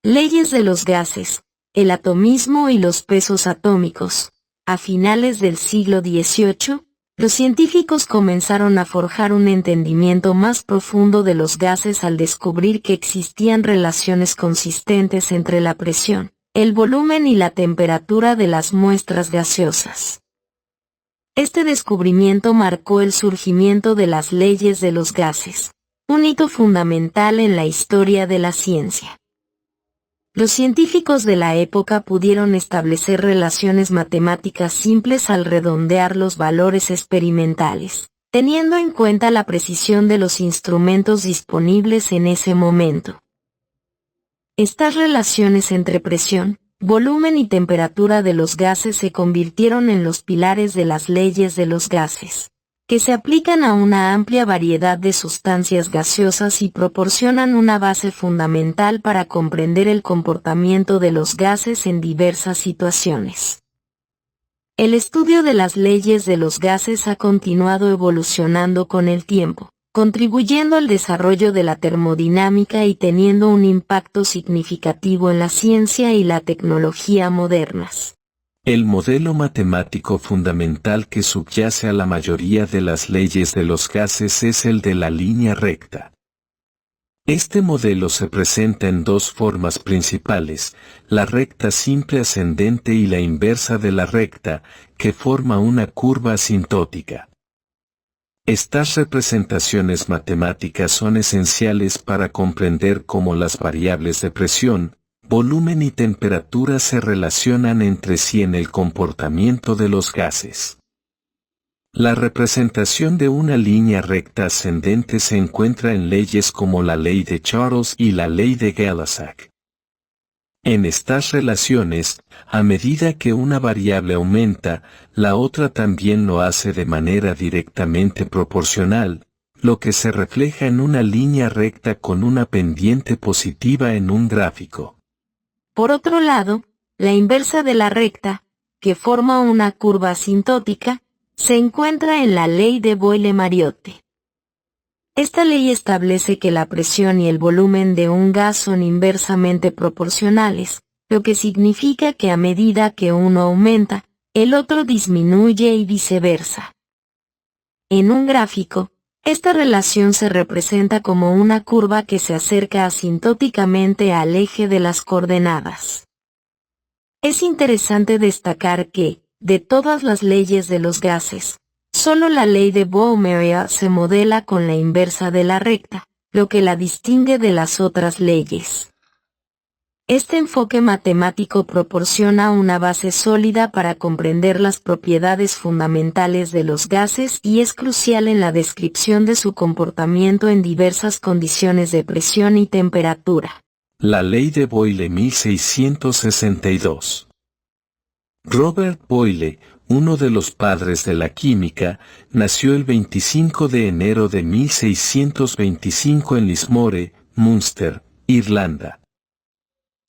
Leyes de los gases, el atomismo y los pesos atómicos. A finales del siglo XVIII, los científicos comenzaron a forjar un entendimiento más profundo de los gases al descubrir que existían relaciones consistentes entre la presión, el volumen y la temperatura de las muestras gaseosas. Este descubrimiento marcó el surgimiento de las leyes de los gases, un hito fundamental en la historia de la ciencia. Los científicos de la época pudieron establecer relaciones matemáticas simples al redondear los valores experimentales, teniendo en cuenta la precisión de los instrumentos disponibles en ese momento. Estas relaciones entre presión, volumen y temperatura de los gases se convirtieron en los pilares de las leyes de los gases, que se aplican a una amplia variedad de sustancias gaseosas y proporcionan una base fundamental para comprender el comportamiento de los gases en diversas situaciones. El estudio de las leyes de los gases ha continuado evolucionando con el tiempo, contribuyendo al desarrollo de la termodinámica y teniendo un impacto significativo en la ciencia y la tecnología modernas. El modelo matemático fundamental que subyace a la mayoría de las leyes de los gases es el de la línea recta. Este modelo se presenta en dos formas principales, la recta simple ascendente y la inversa de la recta, que forma una curva asintótica. Estas representaciones matemáticas son esenciales para comprender cómo las variables de presión, volumen y temperatura se relacionan entre sí en el comportamiento de los gases. La representación de una línea recta ascendente se encuentra en leyes como la ley de Charles y la ley de Gay-Lussac. En estas relaciones, a medida que una variable aumenta, la otra también lo hace de manera directamente proporcional, lo que se refleja en una línea recta con una pendiente positiva en un gráfico. Por otro lado, la inversa de la recta, que forma una curva asintótica, se encuentra en la ley de Boyle-Mariotte. Esta ley establece que la presión y el volumen de un gas son inversamente proporcionales, lo que significa que a medida que uno aumenta, el otro disminuye y viceversa. En un gráfico, esta relación se representa como una curva que se acerca asintóticamente al eje de las coordenadas. Es interesante destacar que, de todas las leyes de los gases, solo la ley de Boyle-Mariotte se modela con la inversa de la recta, lo que la distingue de las otras leyes. Este enfoque matemático proporciona una base sólida para comprender las propiedades fundamentales de los gases y es crucial en la descripción de su comportamiento en diversas condiciones de presión y temperatura. La ley de Boyle 1662. Robert Boyle, uno de los padres de la química, nació el 25 de enero de 1625 en Lismore, Munster, Irlanda.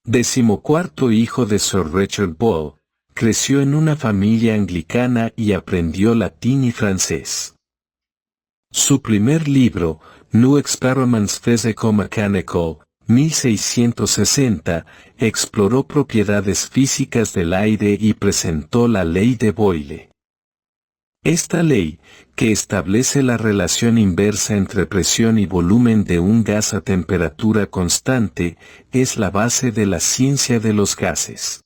14º hijo de Sir Richard Boyle, creció en una familia anglicana y aprendió latín y francés. Su primer libro, New Experiments Physico-Mechanical, 1660, exploró propiedades físicas del aire y presentó la ley de Boyle. Esta ley, que establece la relación inversa entre presión y volumen de un gas a temperatura constante, es la base de la ciencia de los gases.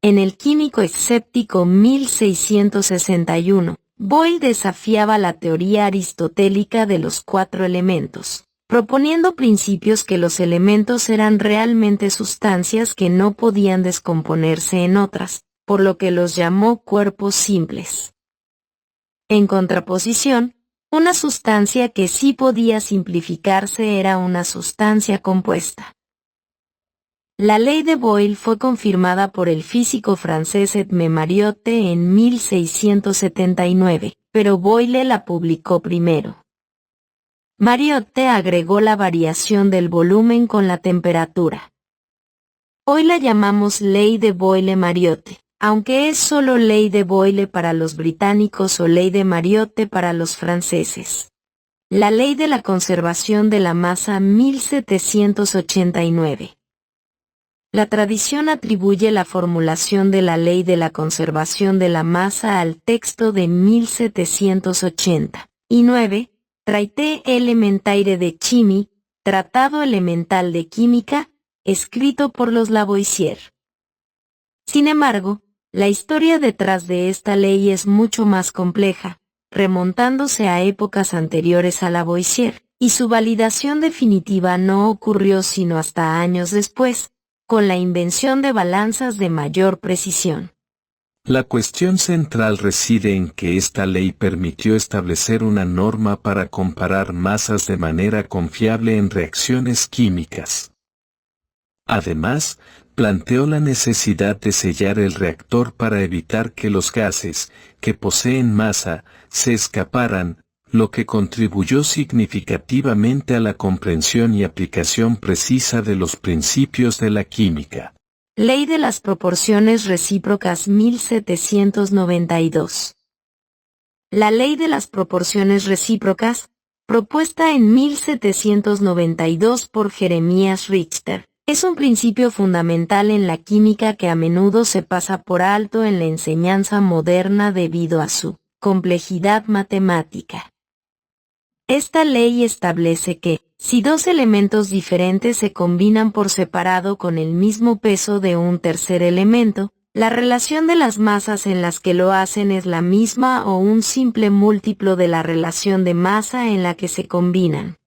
En el Químico Escéptico 1661, Boyle desafiaba la teoría aristotélica de los 4 elementos, proponiendo principios que los elementos eran realmente sustancias que no podían descomponerse en otras, por lo que los llamó cuerpos simples. En contraposición, una sustancia que sí podía simplificarse era una sustancia compuesta. La ley de Boyle fue confirmada por el físico francés Edmé Mariotte en 1679, pero Boyle la publicó primero. Mariotte agregó la variación del volumen con la temperatura. Hoy la llamamos ley de Boyle-Mariotte, aunque es solo ley de Boyle para los británicos o ley de Mariotte para los franceses. La ley de la conservación de la masa 1789. La tradición atribuye la formulación de la ley de la conservación de la masa al texto de 1789, Traité Elementaire de Chimie, Tratado Elemental de Química, escrito por los Lavoisier. Sin embargo, la historia detrás de esta ley es mucho más compleja, remontándose a épocas anteriores a Lavoisier, y su validación definitiva no ocurrió sino hasta años después, con la invención de balanzas de mayor precisión. La cuestión central reside en que esta ley permitió establecer una norma para comparar masas de manera confiable en reacciones químicas. Además, planteó la necesidad de sellar el reactor para evitar que los gases, que poseen masa, se escaparan, lo que contribuyó significativamente a la comprensión y aplicación precisa de los principios de la química. Ley de las proporciones recíprocas 1792. La ley de las proporciones recíprocas, propuesta en 1792 por Jeremías Richter, es un principio fundamental en la química que a menudo se pasa por alto en la enseñanza moderna debido a su complejidad matemática. Esta ley establece que, si dos elementos diferentes se combinan por separado con el mismo peso de un tercer elemento, la relación de las masas en las que lo hacen es la misma o un simple múltiplo de la relación de masa en la que se combinan.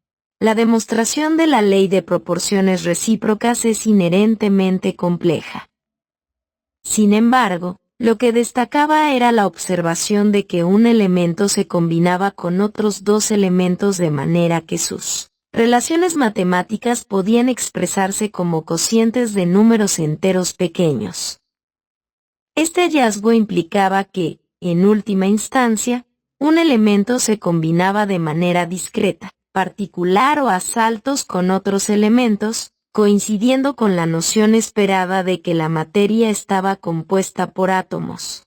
La demostración de la ley de proporciones recíprocas es inherentemente compleja. Sin embargo, lo que destacaba era la observación de que un elemento se combinaba con otros dos elementos de manera que sus relaciones matemáticas podían expresarse como cocientes de números enteros pequeños. Este hallazgo implicaba que, en última instancia, un elemento se combinaba de manera discreta, particular o a saltos con otros elementos, coincidiendo con la noción esperada de que la materia estaba compuesta por átomos.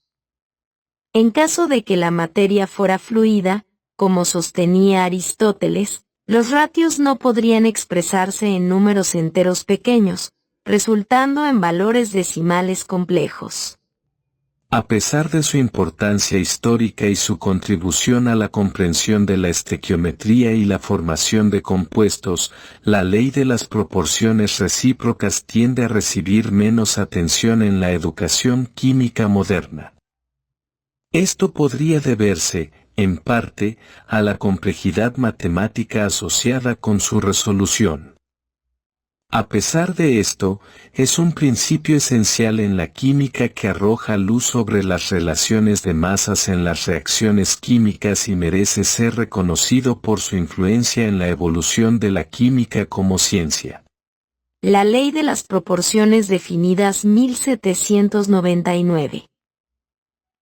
En caso de que la materia fuera fluida, como sostenía Aristóteles, los ratios no podrían expresarse en números enteros pequeños, resultando en valores decimales complejos. A pesar de su importancia histórica y su contribución a la comprensión de la estequiometría y la formación de compuestos, la ley de las proporciones recíprocas tiende a recibir menos atención en la educación química moderna. Esto podría deberse, en parte, a la complejidad matemática asociada con su resolución. A pesar de esto, es un principio esencial en la química que arroja luz sobre las relaciones de masas en las reacciones químicas y merece ser reconocido por su influencia en la evolución de la química como ciencia. La ley de las proporciones definidas 1799.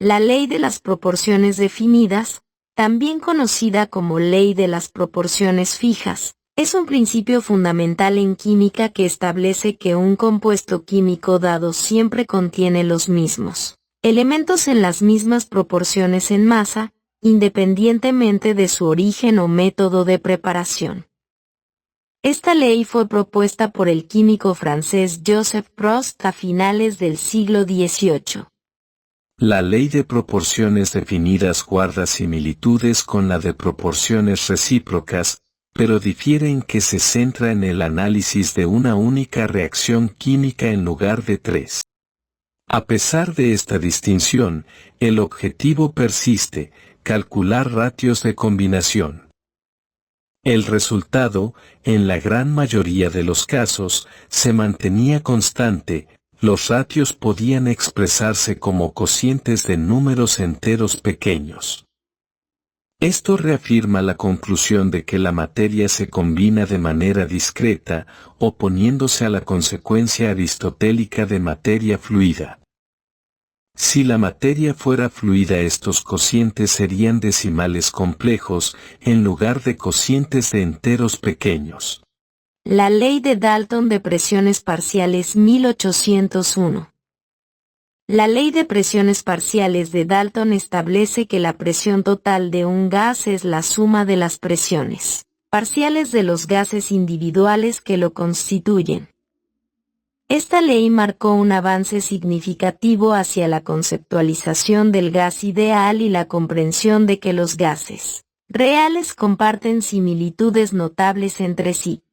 La ley de las proporciones definidas, también conocida como ley de las proporciones fijas, es un principio fundamental en química que establece que un compuesto químico dado siempre contiene los mismos elementos en las mismas proporciones en masa, independientemente de su origen o método de preparación. Esta ley fue propuesta por el químico francés Joseph Prost a finales del siglo XVIII. La ley de proporciones definidas guarda similitudes con la de proporciones recíprocas, pero difiere en que se centra en el análisis de una única reacción química en lugar de tres. A pesar de esta distinción, el objetivo persiste: calcular ratios de combinación. El resultado, en la gran mayoría de los casos, se mantenía constante. Los ratios podían expresarse como cocientes de números enteros pequeños. Esto reafirma la conclusión de que la materia se combina de manera discreta, oponiéndose a la consecuencia aristotélica de materia fluida. Si la materia fuera fluida, estos cocientes serían decimales complejos, en lugar de cocientes de enteros pequeños. La ley de Dalton de presiones parciales 1801. La ley de presiones parciales de Dalton establece que la presión total de un gas es la suma de las presiones parciales de los gases individuales que lo constituyen. Esta ley marcó un avance significativo hacia la conceptualización del gas ideal y la comprensión de que los gases reales comparten similitudes notables entre sí.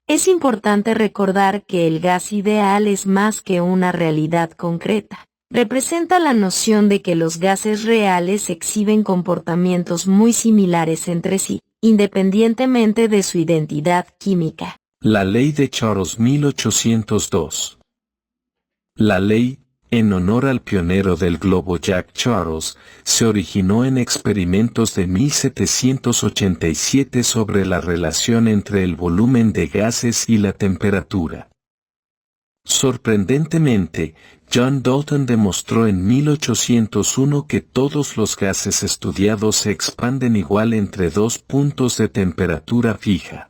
Es importante recordar que el gas ideal es más que una realidad concreta. Representa la noción de que los gases reales exhiben comportamientos muy similares entre sí, independientemente de su identidad química. La ley de Charles 1802. La ley, en honor al pionero del globo Jack Charles, se originó en experimentos de 1787 sobre la relación entre el volumen de gases y la temperatura. Sorprendentemente, John Dalton demostró en 1801 que todos los gases estudiados se expanden igual entre dos puntos de temperatura fija.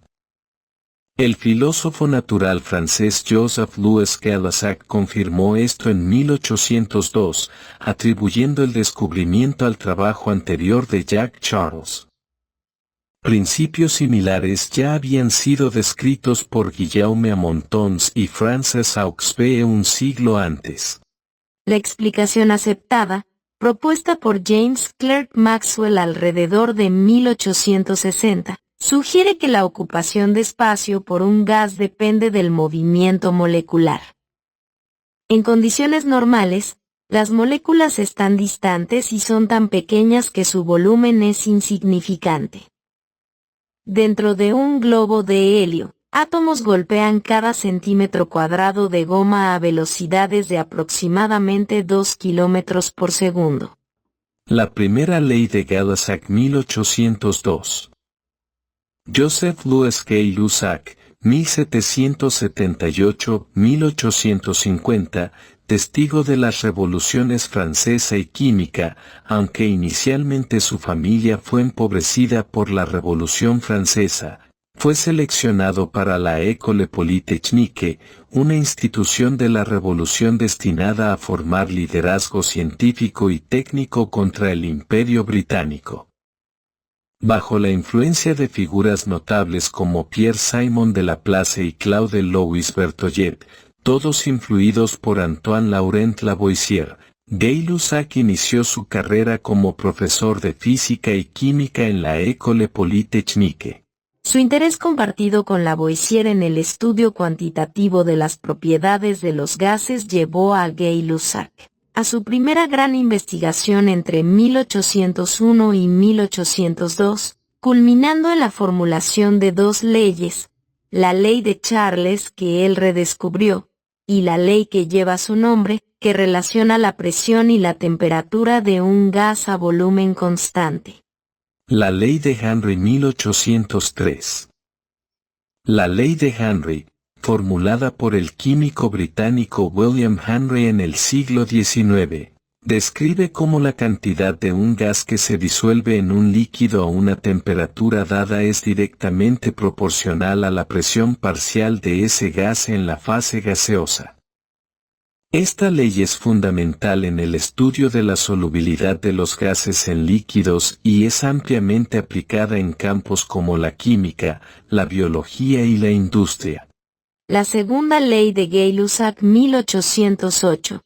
El filósofo natural francés Joseph-Louis Gay-Lussac confirmó esto en 1802, atribuyendo el descubrimiento al trabajo anterior de Jack Charles. Principios similares ya habían sido descritos por Guillaume Amontons y Frances Hauksbee un siglo antes. La explicación aceptada, propuesta por James Clerk Maxwell alrededor de 1860, sugiere que la ocupación de espacio por un gas depende del movimiento molecular. En condiciones normales, las moléculas están distantes y son tan pequeñas que su volumen es insignificante. Dentro de un globo de helio, átomos golpean cada centímetro cuadrado de goma a velocidades de aproximadamente 2 kilómetros por segundo. La primera ley de Gay-Lussac 1802. Joseph-Louis Gay-Lussac, 1778-1850, testigo de las revoluciones francesa y química, aunque inicialmente su familia fue empobrecida por la Revolución Francesa, fue seleccionado para la École Polytechnique, una institución de la Revolución destinada a formar liderazgo científico y técnico contra el Imperio Británico. Bajo la influencia de figuras notables como Pierre-Simon de Laplace y Claude Louis Berthollet, todos influidos por Antoine Laurent Lavoisier, Gay-Lussac inició su carrera como profesor de física y química en la École Polytechnique. Su interés compartido con Lavoisier en el estudio cuantitativo de las propiedades de los gases llevó a Gay-Lussac a su primera gran investigación entre 1801 y 1802, culminando en la formulación de dos leyes, la ley de Charles que él redescubrió, y la ley que lleva su nombre, que relaciona la presión y la temperatura de un gas a volumen constante. La ley de Henry 1803. La ley de Henry, formulada por el químico británico William Henry en el siglo XIX, describe cómo la cantidad de un gas que se disuelve en un líquido a una temperatura dada es directamente proporcional a la presión parcial de ese gas en la fase gaseosa. Esta ley es fundamental en el estudio de la solubilidad de los gases en líquidos y es ampliamente aplicada en campos como la química, la biología y la industria. La segunda ley de Gay-Lussac 1808.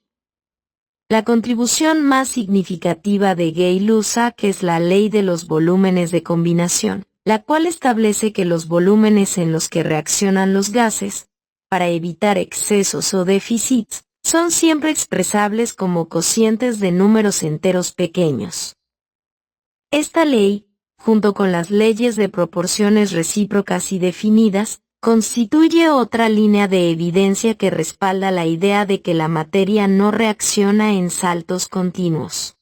La contribución más significativa de Gay-Lussac es la ley de los volúmenes de combinación, la cual establece que los volúmenes en los que reaccionan los gases, para evitar excesos o déficits, son siempre expresables como cocientes de números enteros pequeños. Esta ley, junto con las leyes de proporciones recíprocas y definidas, constituye otra línea de evidencia que respalda la idea de que la materia no reacciona en saltos continuos.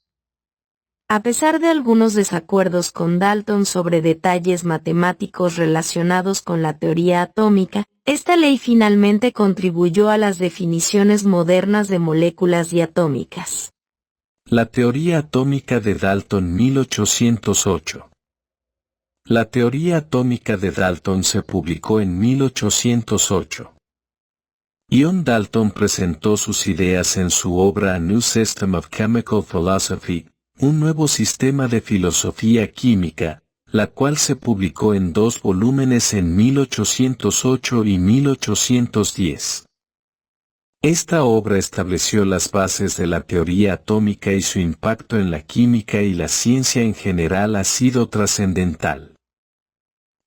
A pesar de algunos desacuerdos con Dalton sobre detalles matemáticos relacionados con la teoría atómica, esta ley finalmente contribuyó a las definiciones modernas de moléculas diatómicas. La teoría atómica de Dalton 1808. La teoría atómica de Dalton se publicó en 1808. John Dalton presentó sus ideas en su obra A New System of Chemical Philosophy, un nuevo sistema de filosofía química, la cual se publicó en 2 volúmenes en 1808 y 1810. Esta obra estableció las bases de la teoría atómica y su impacto en la química y la ciencia en general ha sido trascendental.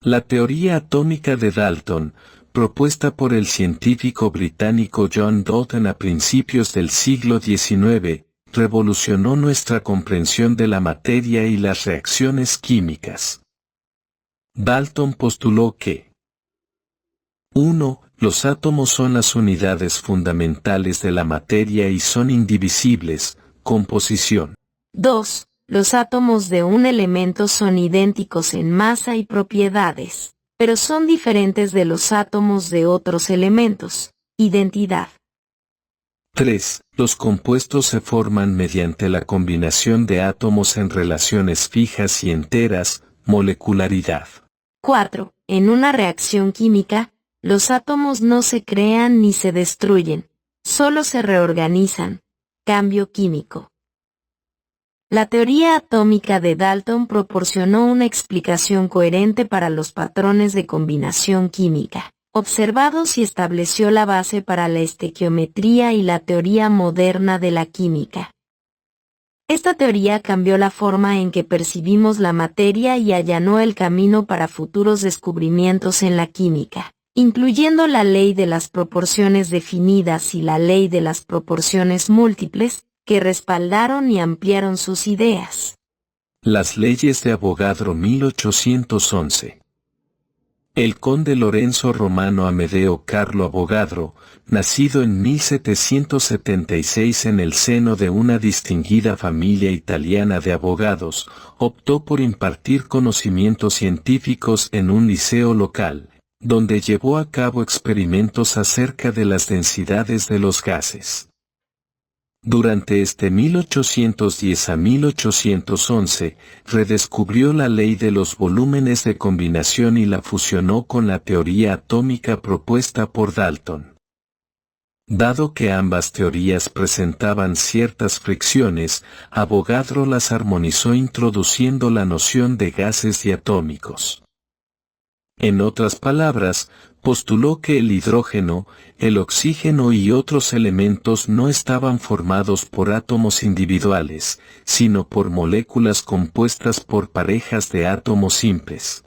La teoría atómica de Dalton, propuesta por el científico británico John Dalton a principios del siglo XIX, revolucionó nuestra comprensión de la materia y las reacciones químicas. Dalton postuló que 1. Los átomos son las unidades fundamentales de la materia y son indivisibles. Composición. 2. Los átomos de un elemento son idénticos en masa y propiedades, pero son diferentes de los átomos de otros elementos. Identidad. 3. Los compuestos se forman mediante la combinación de átomos en relaciones fijas y enteras. Molecularidad. 4. En una reacción química, los átomos no se crean ni se destruyen, solo se reorganizan. Cambio químico. La teoría atómica de Dalton proporcionó una explicación coherente para los patrones de combinación química observados y estableció la base para la estequiometría y la teoría moderna de la química. Esta teoría cambió la forma en que percibimos la materia y allanó el camino para futuros descubrimientos en la química, incluyendo la ley de las proporciones definidas y la ley de las proporciones múltiples, que respaldaron y ampliaron sus ideas. Las leyes de Avogadro 1811. El conde Lorenzo Romano Amedeo Carlo Avogadro, nacido en 1776 en el seno de una distinguida familia italiana de abogados, optó por impartir conocimientos científicos en un liceo local, donde llevó a cabo experimentos acerca de las densidades de los gases. Durante 1810 a 1811, redescubrió la ley de los volúmenes de combinación y la fusionó con la teoría atómica propuesta por Dalton. Dado que ambas teorías presentaban ciertas fricciones, Avogadro las armonizó introduciendo la noción de gases diatómicos. En otras palabras, postuló que el hidrógeno, el oxígeno y otros elementos no estaban formados por átomos individuales, sino por moléculas compuestas por parejas de átomos simples.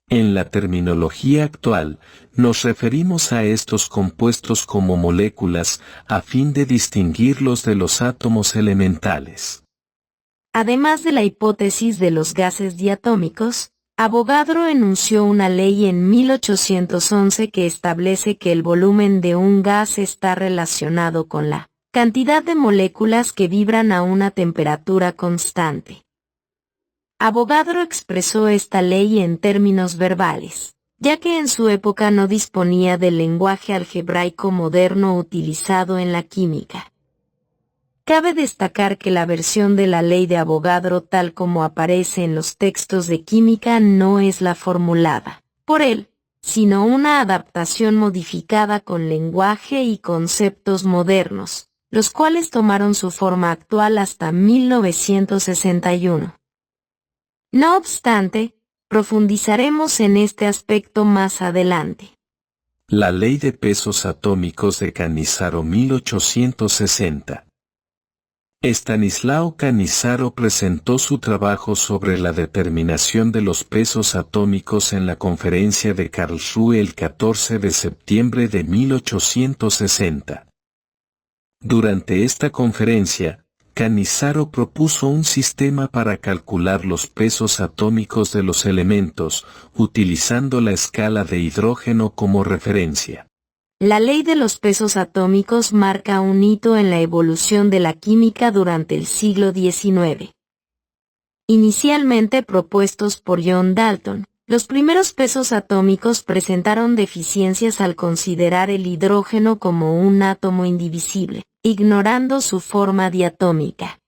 En la terminología actual, nos referimos a estos compuestos como moléculas, a fin de distinguirlos de los átomos elementales. Además de la hipótesis de los gases diatómicos, Avogadro enunció una ley en 1811 que establece que el volumen de un gas está relacionado con la cantidad de moléculas que vibran a una temperatura constante. Avogadro expresó esta ley en términos verbales, ya que en su época no disponía del lenguaje algebraico moderno utilizado en la química. Cabe destacar que la versión de la ley de Avogadro tal como aparece en los textos de química no es la formulada por él, sino una adaptación modificada con lenguaje y conceptos modernos, los cuales tomaron su forma actual hasta 1961. No obstante, profundizaremos en este aspecto más adelante. La ley de pesos atómicos de Cannizzaro 1860. Estanislao Cannizzaro presentó su trabajo sobre la determinación de los pesos atómicos en la conferencia de Karlsruhe el 14 de septiembre de 1860. Durante esta conferencia, Cannizzaro propuso un sistema para calcular los pesos atómicos de los elementos, utilizando la escala de hidrógeno como referencia. La ley de los pesos atómicos marca un hito en la evolución de la química durante el siglo XIX. Inicialmente propuestos por John Dalton, los primeros pesos atómicos presentaron deficiencias al considerar el hidrógeno como un átomo indivisible, ignorando su forma diatómica.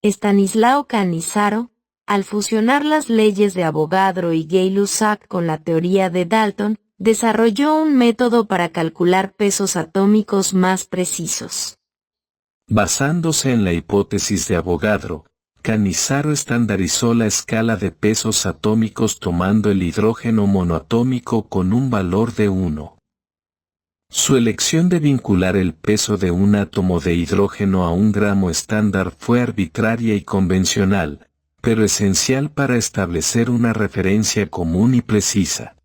Estanislao Cannizzaro, al fusionar las leyes de Avogadro y Gay-Lussac con la teoría de Dalton, desarrolló un método para calcular pesos atómicos más precisos. Basándose en la hipótesis de Avogadro, Cannizzaro estandarizó la escala de pesos atómicos tomando el hidrógeno monoatómico con un valor de 1. Su elección de vincular el peso de un átomo de hidrógeno a un gramo estándar fue arbitraria y convencional, pero esencial para establecer una referencia común y precisa.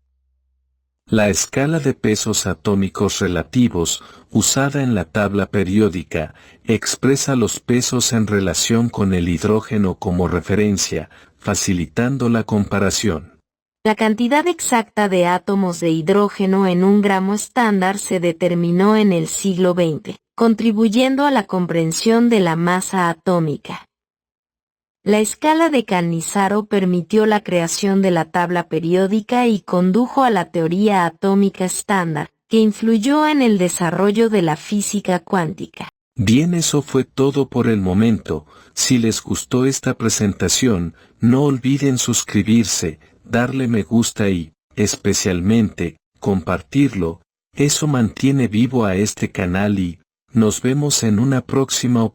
La escala de pesos atómicos relativos, usada en la tabla periódica, expresa los pesos en relación con el hidrógeno como referencia, facilitando la comparación. La cantidad exacta de átomos de hidrógeno en un gramo estándar se determinó en el siglo XX, contribuyendo a la comprensión de la masa atómica. La escala de Cannizzaro permitió la creación de la tabla periódica y condujo a la teoría atómica estándar, que influyó en el desarrollo de la física cuántica. Bien, eso fue todo por el momento. Si les gustó esta presentación, no olviden suscribirse, darle me gusta y, especialmente, compartirlo. Eso mantiene vivo a este canal y nos vemos en una próxima oportunidad.